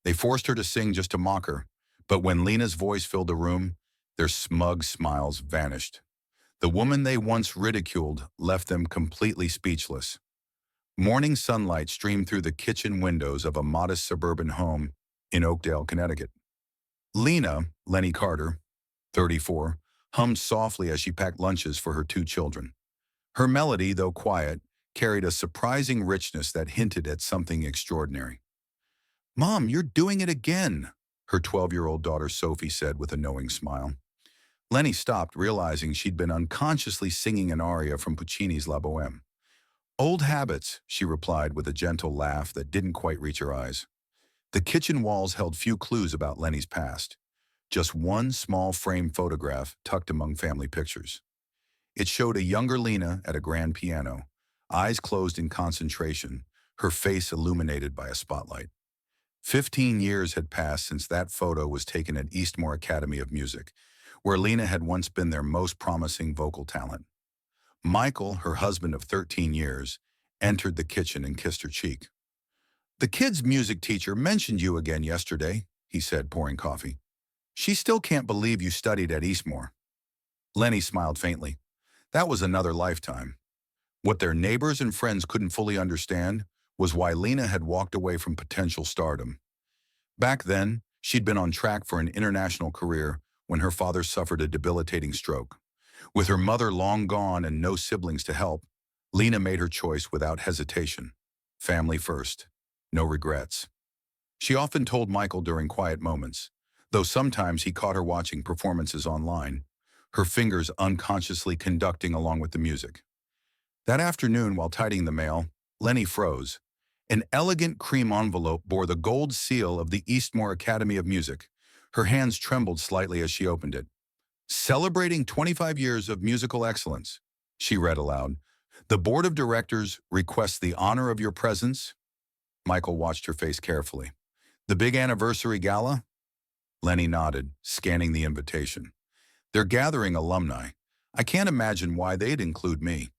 They forced her to sing just to mock her, but when Lena's voice filled the room, their smug smiles vanished. The woman they once ridiculed left them completely speechless. Morning sunlight streamed through the kitchen windows of a modest suburban home in Oakdale, Connecticut. Lena Carter, 34, hummed softly as she packed lunches for her two children. Her melody, though quiet, carried a surprising richness that hinted at something extraordinary. "Mom, you're doing it again," her 12-year-old daughter Sophie said with a knowing smile. Lenny stopped, realizing she'd been unconsciously singing an aria from Puccini's La Bohème. "Old habits," she replied with a gentle laugh that didn't quite reach her eyes. The kitchen walls held few clues about Lenny's past, just one small framed photograph tucked among family pictures. It showed a younger Lena at a grand piano, eyes closed in concentration, her face illuminated by a spotlight. 15 years had passed since that photo was taken at Eastmore Academy of Music, where Lena had once been their most promising vocal talent. Michael, her husband of 13 years, entered the kitchen and kissed her cheek. "The kid's music teacher mentioned you again yesterday," he said, pouring coffee. "She still can't believe you studied at Eastmore." Lenny smiled faintly. That was another lifetime. What their neighbors and friends couldn't fully understand was why Lena had walked away from potential stardom. Back then, she'd been on track for an international career when her father suffered a debilitating stroke. With her mother long gone and no siblings to help, Lena made her choice without hesitation. Family first. No regrets. She often told Michael during quiet moments, though sometimes he caught her watching performances online, her fingers unconsciously conducting along with the music. That afternoon, while tidying the mail, Lenny froze. An elegant cream envelope bore the gold seal of the Eastmore Academy of Music. Her hands trembled slightly as she opened it. "Celebrating 25 years of musical excellence," she read aloud. "The board of directors requests the honor of your presence." Michael watched her face carefully. "The big anniversary gala?" Lenny nodded, scanning the invitation. "They're gathering alumni. I can't imagine why they'd include me."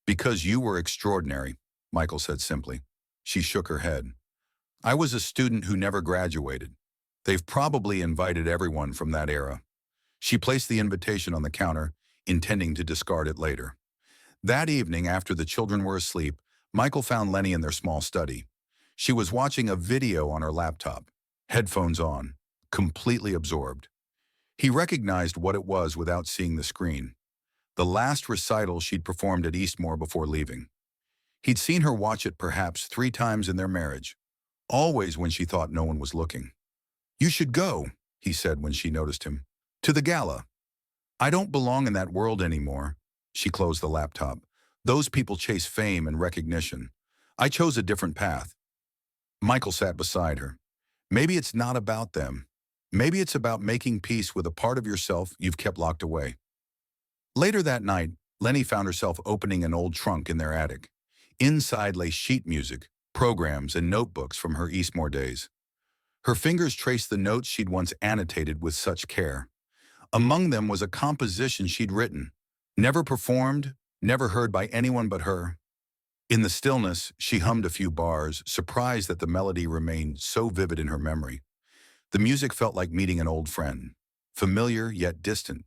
"Because you were extraordinary," Michael said simply. She shook her head. "I was a student who never graduated. They've probably invited everyone from that era." She placed the invitation on the counter, intending to discard it later. That evening, after the children were asleep, Michael found Lenny in their small study. She was watching a video on her laptop, headphones on, completely absorbed. He recognized what it was without seeing the screen. The last recital she'd performed at Eastmore before leaving. He'd seen her watch it perhaps 3 times in their marriage, always when she thought no one was looking. "You should go," he said when she noticed him. "To the gala." "I don't belong in that world anymore." She closed the laptop. "Those people chase fame and recognition. I chose a different path." Michael sat beside her. "Maybe it's not about them. Maybe it's about making peace with a part of yourself you've kept locked away." Later that night, Lenny found herself opening an old trunk in their attic. Inside lay sheet music, programs, and notebooks from her Eastmore days. Her fingers traced the notes she'd once annotated with such care. Among them was a composition she'd written, never performed, never heard by anyone but her. In the stillness, she hummed a few bars, surprised that the melody remained so vivid in her memory. The music felt like meeting an old friend, familiar yet distant.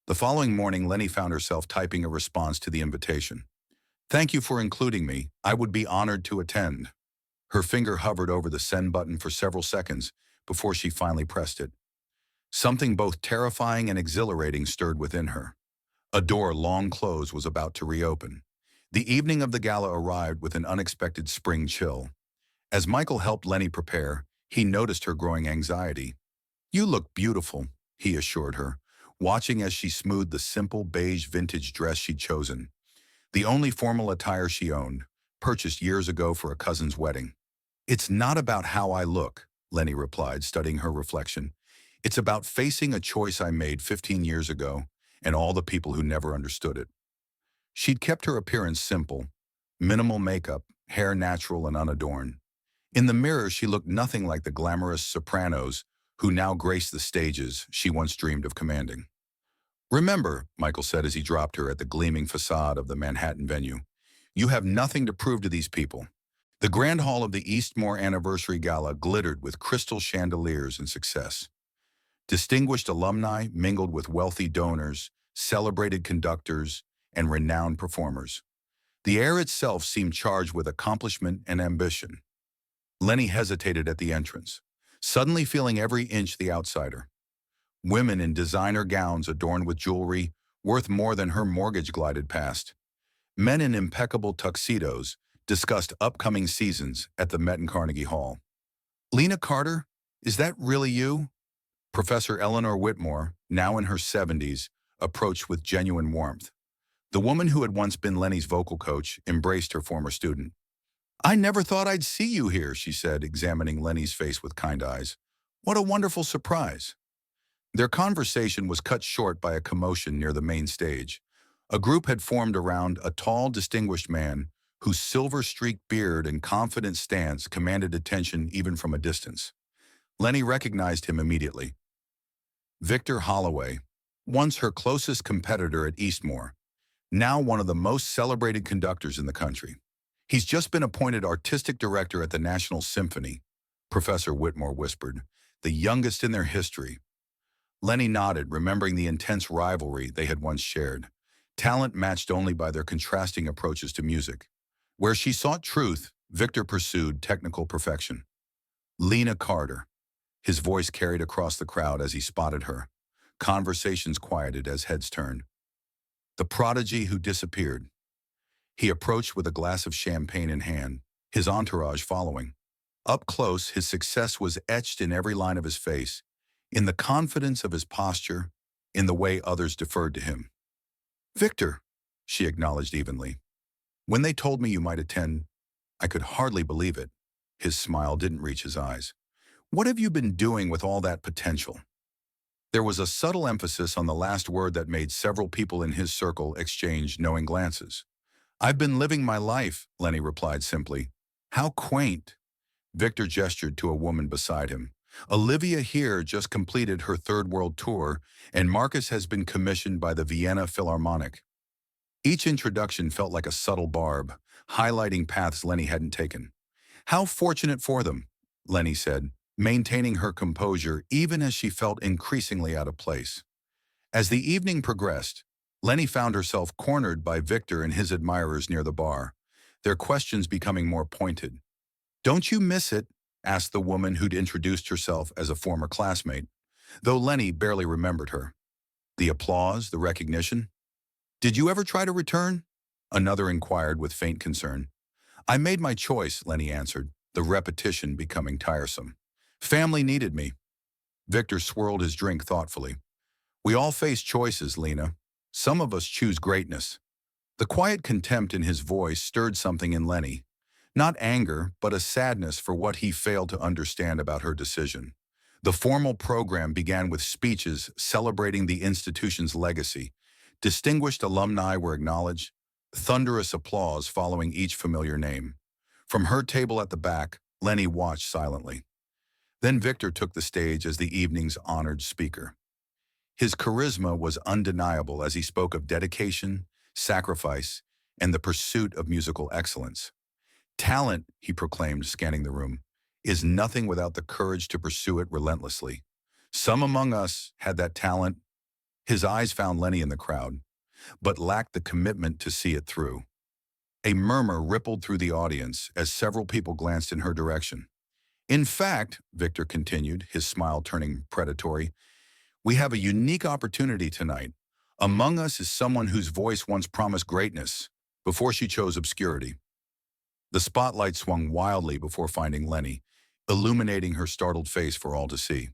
The following morning, Lenny found herself typing a response to the invitation. "Thank you for including me. I would be honored to attend." Her finger hovered over the send button for several seconds before she finally pressed it. Something both terrifying and exhilarating stirred within her. A door long closed was about to reopen. The evening of the gala arrived with an unexpected spring chill. As Michael helped Lenny prepare, he noticed her growing anxiety. "You look beautiful," he assured her, watching as she smoothed the simple beige vintage dress she'd chosen. The only formal attire she owned, purchased years ago for a cousin's wedding. "It's not about how I look," Lenny replied, studying her reflection. "It's about facing a choice I made 15 years ago and all the people who never understood it." She'd kept her appearance simple, minimal makeup, hair natural and unadorned. In the mirror, she looked nothing like the glamorous sopranos who now graced the stages she once dreamed of commanding. "Remember," Michael said as he dropped her at the gleaming facade of the Manhattan venue, "you have nothing to prove to these people. The grand hall of the Eastmore Anniversary Gala glittered with crystal chandeliers and success. Distinguished alumni mingled with wealthy donors, celebrated conductors, and renowned performers. The air itself seemed charged with accomplishment and ambition. Lenny hesitated at the entrance, suddenly feeling every inch the outsider. Women in designer gowns adorned with jewelry worth more than her mortgage glided past. Men in impeccable tuxedos discussed upcoming seasons at the Met in Carnegie Hall. Lena Carter, is that really you? Professor Eleanor Whitmore, now in her 70s, approached with genuine warmth. The woman who had once been Lenny's vocal coach embraced her former student. "I never thought I'd see you here," she said, examining Lenny's face with kind eyes. "What a wonderful surprise." Their conversation was cut short by a commotion near the main stage. A group had formed around a tall, distinguished man whose silver-streaked beard and confident stance commanded attention even from a distance. Lenny recognized him immediately. Victor Holloway, once her closest competitor at Eastmore, now one of the most celebrated conductors in the country. "He's just been appointed artistic director at the National Symphony," Professor Whitmore whispered, "the youngest in their history." Lenny nodded, remembering the intense rivalry they had once shared, talent matched only by their contrasting approaches to music. Where she sought truth, Victor pursued technical perfection. "Lena Carter." His voice carried across the crowd as he spotted her. Conversations quieted as heads turned. "The prodigy who disappeared." He approached with a glass of champagne in hand, his entourage following. Up close, his success was etched in every line of his face, in the confidence of his posture, in the way others deferred to him. "Victor," she acknowledged evenly. "When they told me you might attend, I could hardly believe it." His smile didn't reach his eyes. "What have you been doing with all that potential?" There was a subtle emphasis on the last word that made several people in his circle exchange knowing glances. "I've been living my life," Lenny replied simply. "How quaint." Victor gestured to a woman beside him. "Olivia here just completed her third world tour, and Marcus has been commissioned by the Vienna Philharmonic." Each introduction felt like a subtle barb, highlighting paths Lenny hadn't taken. "How fortunate for them," Lenny said, maintaining her composure even as she felt increasingly out of place. As the evening progressed, Lenny found herself cornered by Victor and his admirers near the bar, their questions becoming more pointed. "Don't you miss it?" asked the woman who'd introduced herself as a former classmate, though Lenny barely remembered her. "The applause, the recognition? Did you ever try to return?" Another inquired with faint concern. "I made my choice," Lenny answered, the repetition becoming tiresome. "Family needed me." Victor swirled his drink thoughtfully. "We all face choices, Lena. Some of us choose greatness." The quiet contempt in his voice stirred something in Lenny. Not anger, but a sadness for what he failed to understand about her decision. The formal program began with speeches celebrating the institution's legacy. Distinguished alumni were acknowledged, thunderous applause following each familiar name. From her table at the back, Lenny watched silently. Then Victor took the stage as the evening's honored speaker. His charisma was undeniable as he spoke of dedication, sacrifice, and the pursuit of musical excellence. "Talent," he proclaimed, scanning the room, "is nothing without the courage to pursue it relentlessly. Some among us had that talent." His eyes found Lenny in the crowd, but lacked the commitment to see it through. A murmur rippled through the audience as several people glanced in her direction. "In fact," Victor continued, his smile turning predatory, "we have a unique opportunity tonight. Among us is someone whose voice once promised greatness before she chose obscurity." The spotlight swung wildly before finding Lenny, illuminating her startled face for all to see.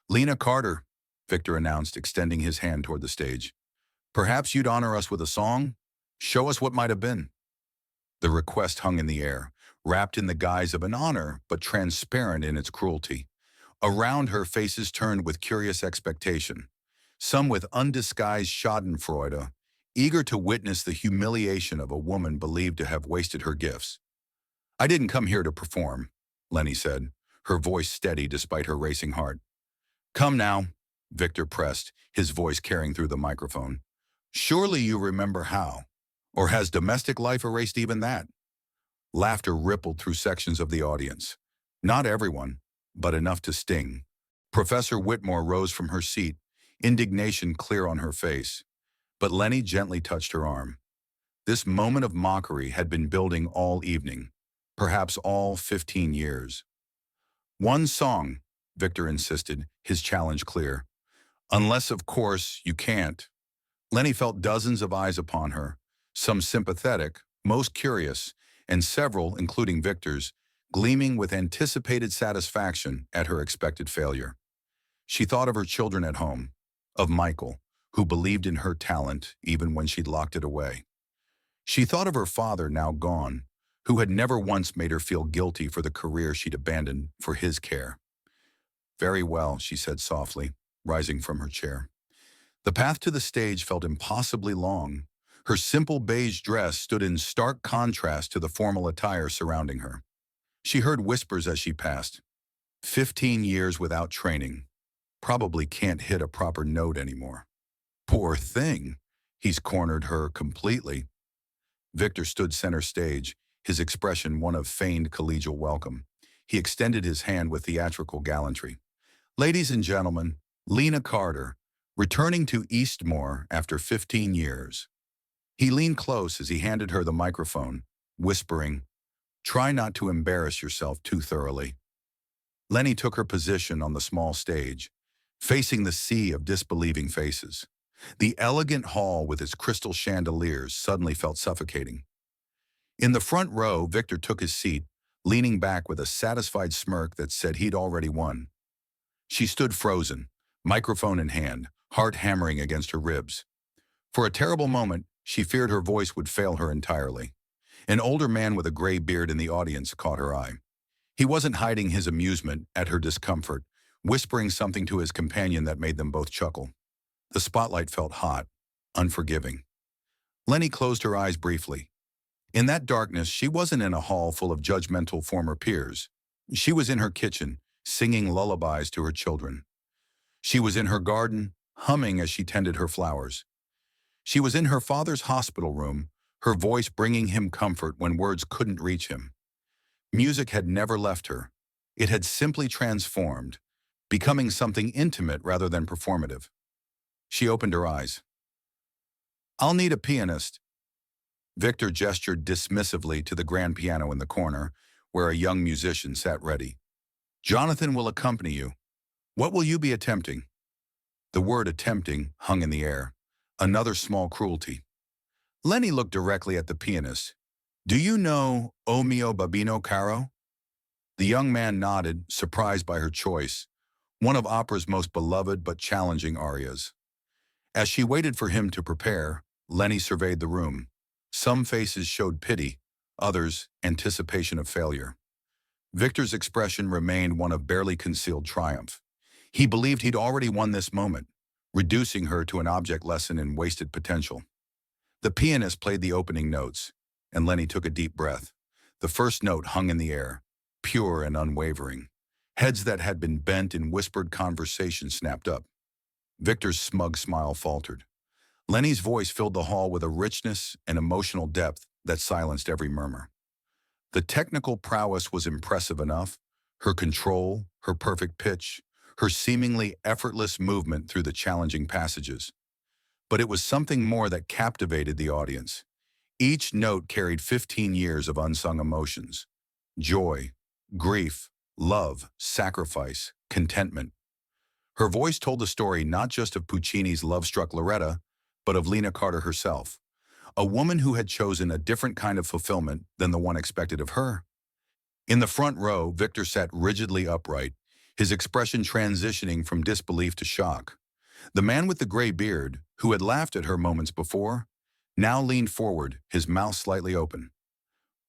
"Lena Carter," Victor announced, extending his hand toward the stage. "Perhaps you'd honor us with a song? Show us what might have been." The request hung in the air, wrapped in the guise of an honor, but transparent in its cruelty. Around her, faces turned with curious expectation, some with undisguised schadenfreude, eager to witness the humiliation of a woman believed to have wasted her gifts. "I didn't come here to perform," Lenny said, her voice steady despite her racing heart. "Come now," Victor pressed, his voice carrying through the microphone. "Surely you remember how. Or has domestic life erased even that?" Laughter rippled through sections of the audience. Not everyone, but enough to sting. Professor Whitmore rose from her seat, indignation clear on her face. But Lenny gently touched her arm. This moment of mockery had been building all evening, perhaps all 15 years. One song, Victor insisted, his challenge clear. Unless, of course, you can't. Lenny felt dozens of eyes upon her, some sympathetic, most curious, and several, including Victor's, gleaming with anticipated satisfaction at her expected failure. She thought of her children at home, of Michael, who believed in her talent even when she'd locked it away. She thought of her father, now gone, who had never once made her feel guilty for the career she'd abandoned for his care. Very well, she said softly, rising from her chair. The path to the stage felt impossibly long. Her simple beige dress stood in stark contrast to the formal attire surrounding her. She heard whispers as she passed. 15 years without training. Probably can't hit a proper note anymore. Poor thing. He's cornered her completely. Victor stood center stage, his expression one of feigned collegial welcome. He extended his hand with theatrical gallantry. Ladies and gentlemen, Lena Carter, returning to Eastmore after 15 years. He leaned close as he handed her the microphone, whispering, "Try not to embarrass yourself too thoroughly." Lenny took her position on the small stage, facing the sea of disbelieving faces. The elegant hall with its crystal chandeliers suddenly felt suffocating. In the front row, Victor took his seat, leaning back with a satisfied smirk that said he'd already won. She stood frozen, microphone in hand, heart hammering against her ribs. For a terrible moment, she feared her voice would fail her entirely. An older man with a gray beard in the audience caught her eye. He wasn't hiding his amusement at her discomfort, whispering something to his companion that made them both chuckle. The spotlight felt hot, unforgiving. Lenny closed her eyes briefly. In that darkness, she wasn't in a hall full of judgmental former peers. She was in her kitchen, singing lullabies to her children. She was in her garden, humming as she tended her flowers. She was in her father's hospital room, her voice bringing him comfort when words couldn't reach him. Music had never left her. It had simply transformed, becoming something intimate rather than performative. She opened her eyes. "I'll need a pianist." Victor gestured dismissively to the grand piano in the corner, where a young musician sat ready. "Jonathan will accompany you. What will you be attempting?" The word attempting hung in the air. Another small cruelty. Lenny looked directly at the pianist. "Do you know O mio babino caro?" The young man nodded, surprised by her choice, one of opera's most beloved but challenging arias. As she waited for him to prepare, Lenny surveyed the room. Some faces showed pity, others anticipation of failure. Victor's expression remained one of barely concealed triumph. He believed he'd already won this moment, reducing her to an object lesson in wasted potential. The pianist played the opening notes, and Lenny took a deep breath. The first note hung in the air, pure and unwavering. Heads that had been bent in whispered conversation snapped up. Victor's smug smile faltered. Lenny's voice filled the hall with a richness and emotional depth that silenced every murmur. The technical prowess was impressive enough, her control, her perfect pitch, her seemingly effortless movement through the challenging passages. But it was something more that captivated the audience. Each note carried 15 years of unsung emotions. Joy, grief, love, sacrifice, contentment. Her voice told the story not just of Puccini's love-struck Loretta, but of Lena Carter herself, a woman who had chosen a different kind of fulfillment than the one expected of her. In the front row, Victor sat rigidly upright, his expression transitioning from disbelief to shock. The man with the gray beard, who had laughed at her moments before, now leaned forward, his mouth slightly open.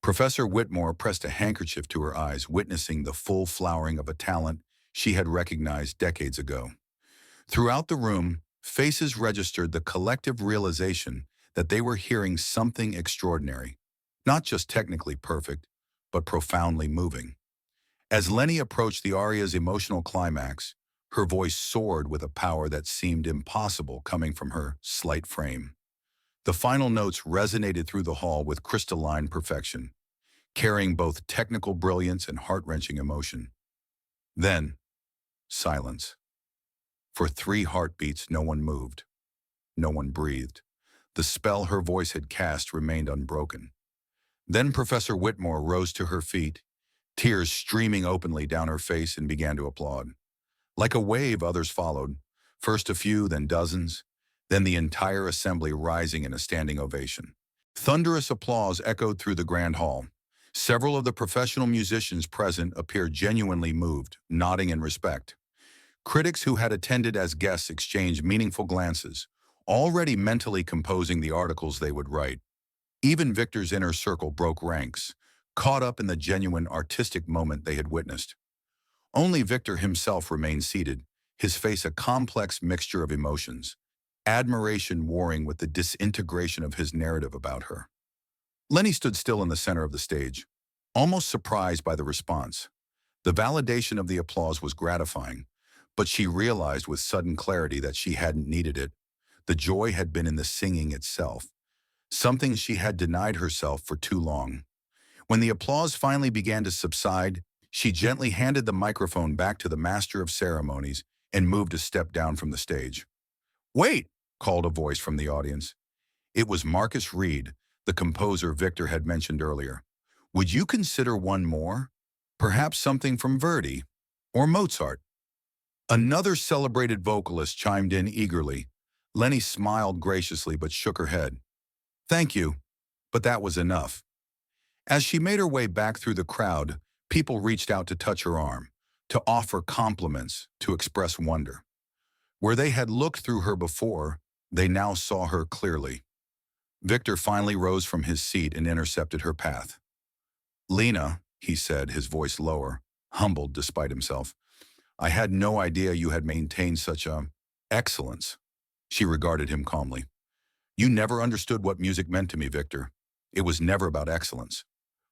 Professor Whitmore pressed a handkerchief to her eyes, witnessing the full flowering of a talent she had recognized decades ago. Throughout the room, faces registered the collective realization that they were hearing something extraordinary, not just technically perfect, but profoundly moving. As Lenny approached the aria's emotional climax, her voice soared with a power that seemed impossible coming from her slight frame. The final notes resonated through the hall with crystalline perfection, carrying both technical brilliance and heart-wrenching emotion. Then, silence. For 3 heartbeats, no one moved. No one breathed. The spell her voice had cast remained unbroken. Then Professor Whitmore rose to her feet, tears streaming openly down her face, and began to applaud. Like a wave, others followed, first a few, then dozens, then the entire assembly rising in a standing ovation. Thunderous applause echoed through the grand hall. Several of the professional musicians present appeared genuinely moved, nodding in respect. Critics who had attended as guests exchanged meaningful glances, already mentally composing the articles they would write. Even Victor's inner circle broke ranks, caught up in the genuine artistic moment they had witnessed. Only Victor himself remained seated, his face a complex mixture of emotions, admiration warring with the disintegration of his narrative about her. Lenny stood still in the center of the stage, almost surprised by the response. The validation of the applause was gratifying, but she realized with sudden clarity that she hadn't needed it. The joy had been in the singing itself, something she had denied herself for too long. When the applause finally began to subside, she gently handed the microphone back to the master of ceremonies and moved a step down from the stage. "Wait!" called a voice from the audience. It was Marcus Reed, the composer Victor had mentioned earlier. "Would you consider one more? Perhaps something from Verdi or Mozart?" Another celebrated vocalist chimed in eagerly. Lenny smiled graciously but shook her head. "Thank you, but that was enough." As she made her way back through the crowd, people reached out to touch her arm, to offer compliments, to express wonder. Where they had looked through her before, they now saw her clearly. Victor finally rose from his seat and intercepted her path. "Lena," he said, his voice lower, humbled despite himself, "I had no idea you had maintained such excellence." She regarded him calmly. "You never understood what music meant to me, Victor. It was never about excellence."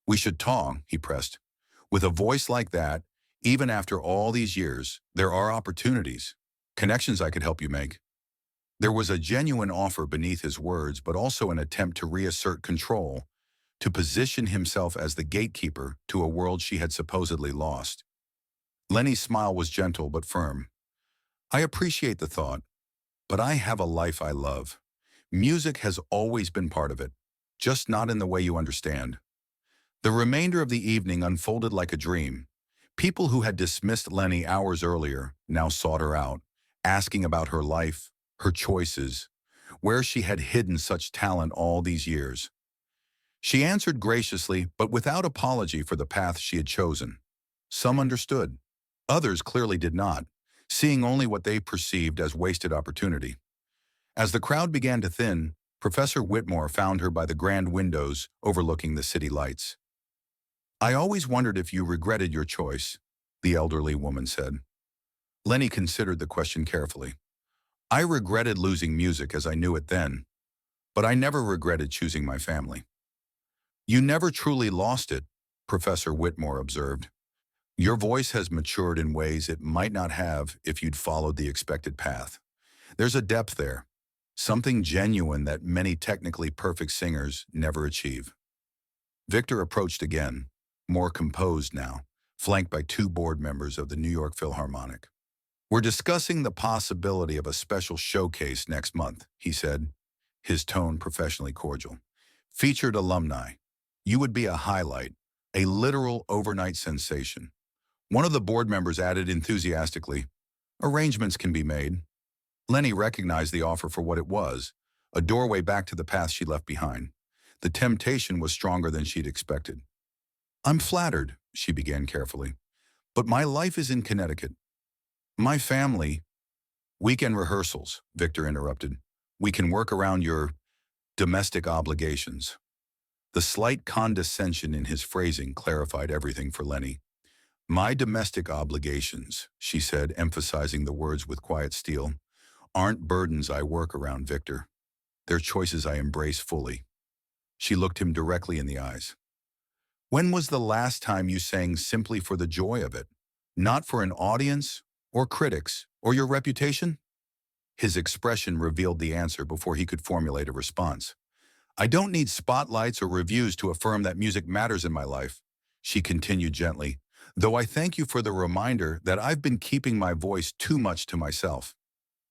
"We should talk," he pressed. "With a voice like that, even after all these years, there are opportunities, connections I could help you make." There was a genuine offer beneath his words, but also an attempt to reassert control, to position himself as the gatekeeper to a world she had supposedly lost. Lenny's smile was gentle but firm. "I appreciate the thought, but I have a life I love. Music has always been part of it, just not in the way you understand." The remainder of the evening unfolded like a dream. People who had dismissed Lenny hours earlier now sought her out, asking about her life, her choices, where she had hidden such talent all these years. She answered graciously, but without apology for the path she had chosen. Some understood. Others clearly did not, seeing only what they perceived as wasted opportunity. As the crowd began to thin, Professor Whitmore found her by the grand windows overlooking the city lights. "I always wondered if you regretted your choice," the elderly woman said. Lenny considered the question carefully. "I regretted losing music as I knew it then, but I never regretted choosing my family." "You never truly lost it," Professor Whitmore observed. "Your voice has matured in ways it might not have if you'd followed the expected path. There's a depth there, something genuine that many technically perfect singers never achieve." Victor approached again, more composed now, flanked by 2 board members of the New York Philharmonic. "We're discussing the possibility of a special showcase next month," he said, his tone professionally cordial. "Featured alumni. You would be a highlight, a literal overnight sensation." One of the board members added enthusiastically, "Arrangements can be made." Lenny recognized the offer for what it was, a doorway back to the path she left behind. The temptation was stronger than she'd expected. "I'm flattered," she began carefully, "but my life is in Connecticut. My family—" "Weekend rehearsals," Victor interrupted. "We can work around your domestic obligations." The slight condescension in his phrasing clarified everything for Lenny. "My domestic obligations," she said, emphasizing the words with quiet steel, "aren't burdens I work around, Victor. They're choices I embrace fully." She looked him directly in the eyes. "When was the last time you sang simply for the joy of it, not for an audience or critics or your reputation?" His expression revealed the answer before he could formulate a response. I don't need spotlights or reviews to affirm that music matters in my life, she continued gently, though I thank you for the reminder that I've been keeping my voice too much to myself.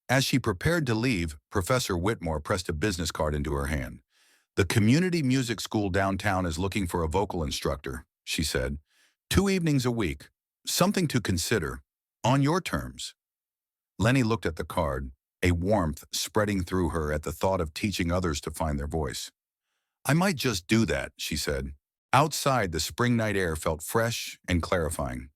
As she prepared to leave, Professor Whitmore pressed a business card into her hand. The community music school downtown is looking for a vocal instructor, she said. 2 evenings a week. Something to consider. On your terms. Lenny looked at the card, a warmth spreading through her at the thought of teaching others to find their voice. I might just do that, she said. Outside, the spring night air felt fresh and clarifying.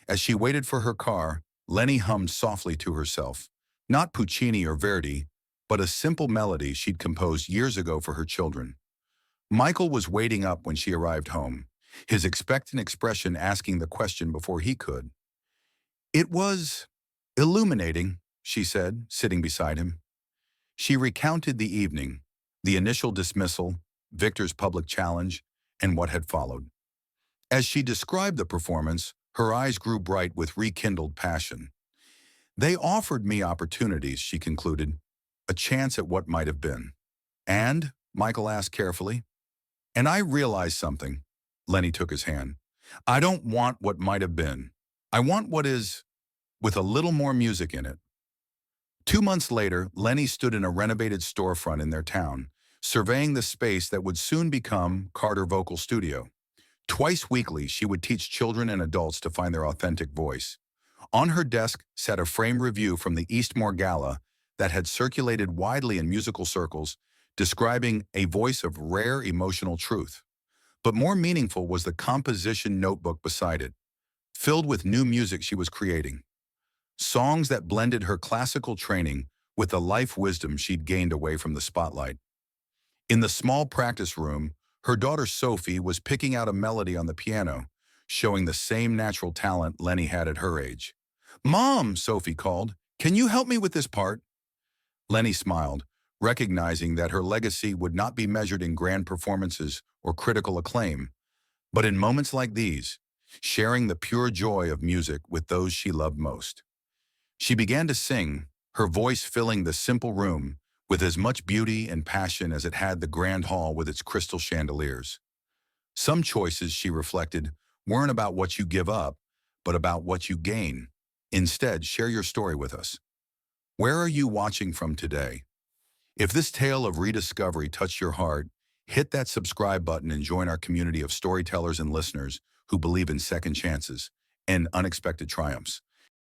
As she waited for her car, Lenny hummed softly to herself. Not Puccini or Verdi, but a simple melody she'd composed years ago for her children. Michael was waiting up when she arrived home, his expectant expression asking the question before he could. It was illuminating, she said, sitting beside him. She recounted the evening, the initial dismissal, Victor's public challenge, and what had followed. As she described the performance, her eyes grew bright with rekindled passion. They offered me opportunities, she concluded, a chance at what might have been. And, Michael asked carefully, and I realized something. Lenny took his hand. I don't want what might have been. I want what is, with a little more music in it. 2 months later, Lenny stood in a renovated storefront in their town, surveying the space that would soon become Carter Vocal Studio. Twice weekly, she would teach children and adults to find their authentic voice. On her desk sat a framed review from the Eastmore Gala that had circulated widely in musical circles, describing a voice of rare emotional truth. But more meaningful was the composition notebook beside it, filled with new music she was creating. Songs that blended her classical training with the life wisdom she'd gained away from the spotlight. In the small practice room, her daughter Sophie was picking out a melody on the piano, showing the same natural talent Lenny had at her age. Mom, Sophie called, can you help me with this part? Lenny smiled, recognizing that her legacy would not be measured in grand performances or critical acclaim, but in moments like these, sharing the pure joy of music with those she loved most. She began to sing, her voice filling the simple room with as much beauty and passion as it had the grand hall with its crystal chandeliers. Some choices, she reflected, weren't about what you give up, but about what you gain. Instead, share your story with us. Where are you watching from today? If this tale of rediscovery touched your heart, hit that subscribe button and join our community of storytellers and listeners who believe in second chances and unexpected triumphs.